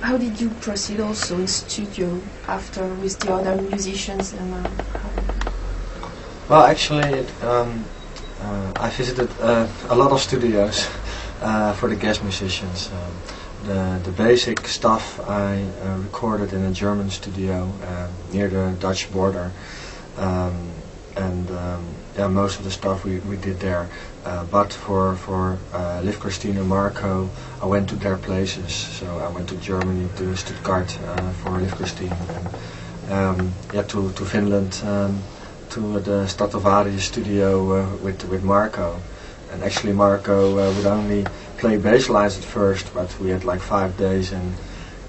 how did you proceed also in studio after with the other musicians and? Well, actually, I visited a lot of studios for the guest musicians. The basic stuff I recorded in a German studio near the Dutch border, and yeah, most of the stuff we did there. But for Liv, Christine and Marco, I went to their places. So I went to Germany, to Stuttgart for Liv, Christine, and yeah, to Finland, to the Stradivari studio with Marco. And actually Marco would only play bass lines at first, but we had like 5 days and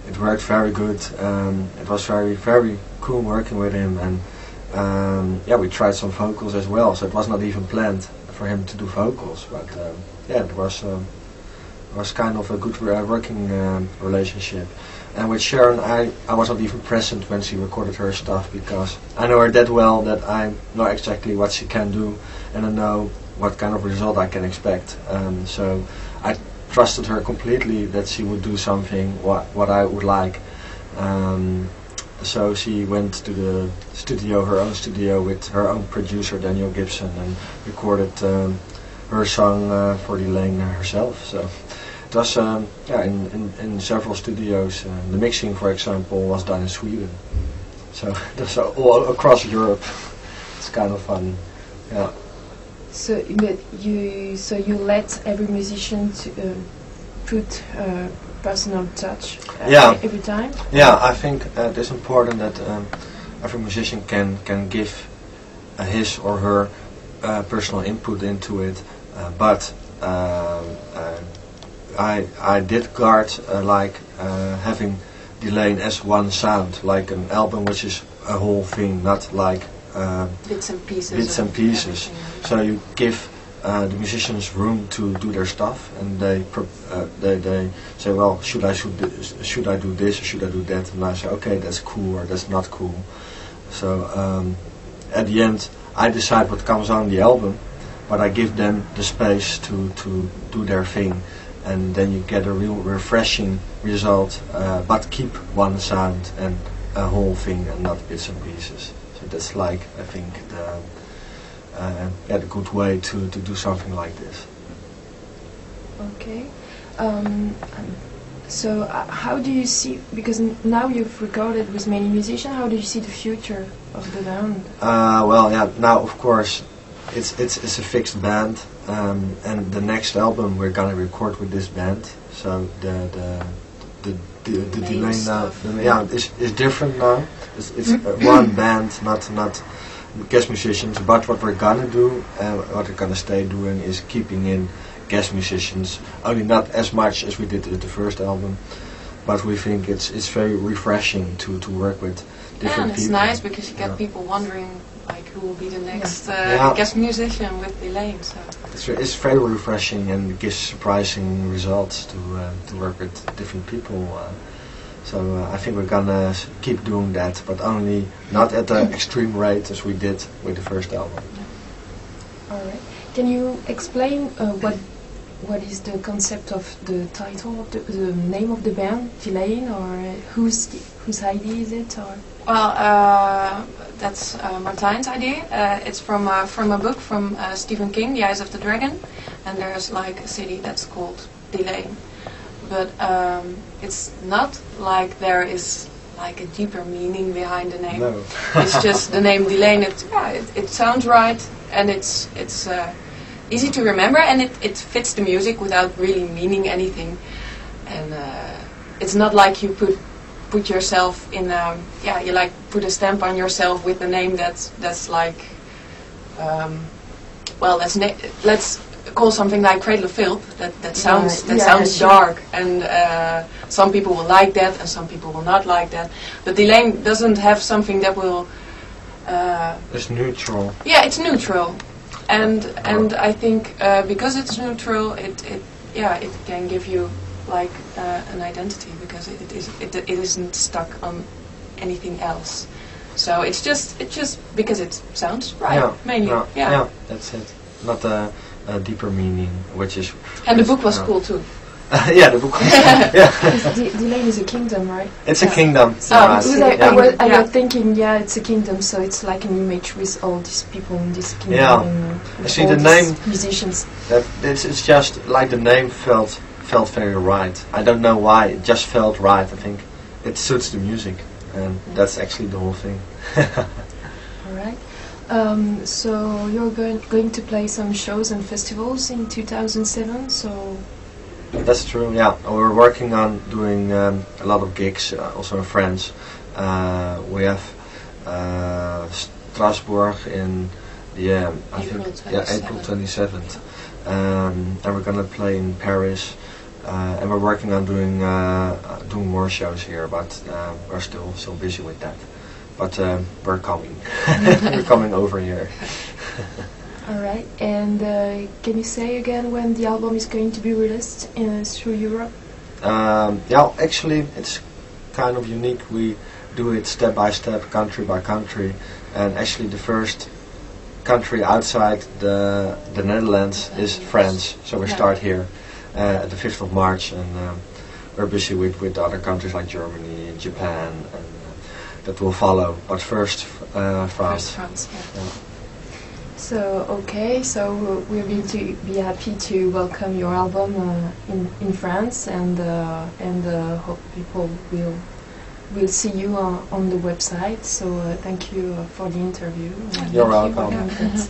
it worked very good. It was very cool working with him, and yeah, we tried some vocals as well, so it was not even planned for him to do vocals, but yeah, it was kind of a good working relationship. And with Sharon, I was not even present when she recorded her stuff, because I know her that well that I know exactly what she can do and I know what kind of result I can expect. So I trusted her completely that she would do something what I would like. So she went to the studio, her own studio, with her own producer Daniel Gibson, and recorded her song for Delain herself. So it was yeah, in several studios. The mixing, for example, was done in Sweden. So that's all across Europe. It's kind of fun. Yeah. So, but you let every musician to put personal touch yeah. every time? Yeah, I think it is important that every musician can give his or her personal input into it, but I did guard like having Delain as one sound, like an album which is a whole thing, not like bits and pieces. So you give the musicians room to do their stuff, and they say, well, should I do this or should I do that? And I say, okay, that's cool or that's not cool. So at the end, I decide what comes on the album, but I give them the space to do their thing, and then you get a real refreshing result, but keep one sound and a whole thing and not bits and pieces. So that's like, I think, the good way to do something like this. Okay. So how do you see, because now you've recorded with many musicians, how do you see the future of the band? Well, yeah, now of course it's a fixed band, and the next album we're gonna record with this band. So the Delain now, yeah, is different now. It's one band, not guest musicians. But what we're gonna do, what we're gonna stay doing, is keeping in guest musicians. Only not as much as we did with the first album, but we think it's very refreshing to work with different and it's people. nice because you get people wondering like who will be the next guest musician with Delain. So It's very refreshing and gives surprising results to work with different people. So I think we're gonna keep doing that, but only not at the extreme rate as we did with the first album. All right. Can you explain what is the concept of the title, of the name of the band, Delain, or whose idea is it? Or? well, that's Martijn's idea. It's from a book from Stephen King, The Eyes of the Dragon, and there's like a city that's called Delain. But it's not like there is like a deeper meaning behind the name. No. It's just the name Delain. It sounds right, and it's easy to remember, and it fits the music without really meaning anything. And it's not like you put yourself in you like put a stamp on yourself with the name that's like let's call something like Cradle of Filth. That sounds sure. dark, and some people will like that and some people will not like that. But Delain doesn't have something that will It's neutral. yeah, it's neutral, and I think because it's neutral, it can give you like an identity, because it isn't stuck on anything else. So it's just because it sounds right, mainly. Yeah, that's it. Not a deeper meaning, which is. And the book was cool too. Yeah, the book. Yeah. Delain is a kingdom, right? It's a kingdom. So right. because Yeah. I was thinking, yeah, it's a kingdom, so it's like an image with all these people in this kingdom. Yeah. And, You see, all the these name- musicians. It's just like the name felt very right. I don't know why, it just felt right. I think it suits the music, and that's actually the whole thing. All right. So you're going to play some shows and festivals in 2007. So That's true. Yeah, we're working on doing a lot of gigs, also in France. We have Strasbourg in I April think April 27th, and we're gonna play in Paris. And we're working on doing more shows here, but we're still so busy with that. But we're coming. We're coming over here. all right. And can you say again when the album is going to be released through Europe? Yeah, actually, it's kind of unique. We do it step by step, country by country, and actually the first country outside the Netherlands is France. So we start here at the 5th of March, and we're busy with other countries like Germany and Japan, and that will follow. But first, France. First France, yeah. Yeah. So okay, so we're going to be happy to welcome your album in France, and hope people will see you on the website. So thank you for the interview. You're Thank you for welcome. coming.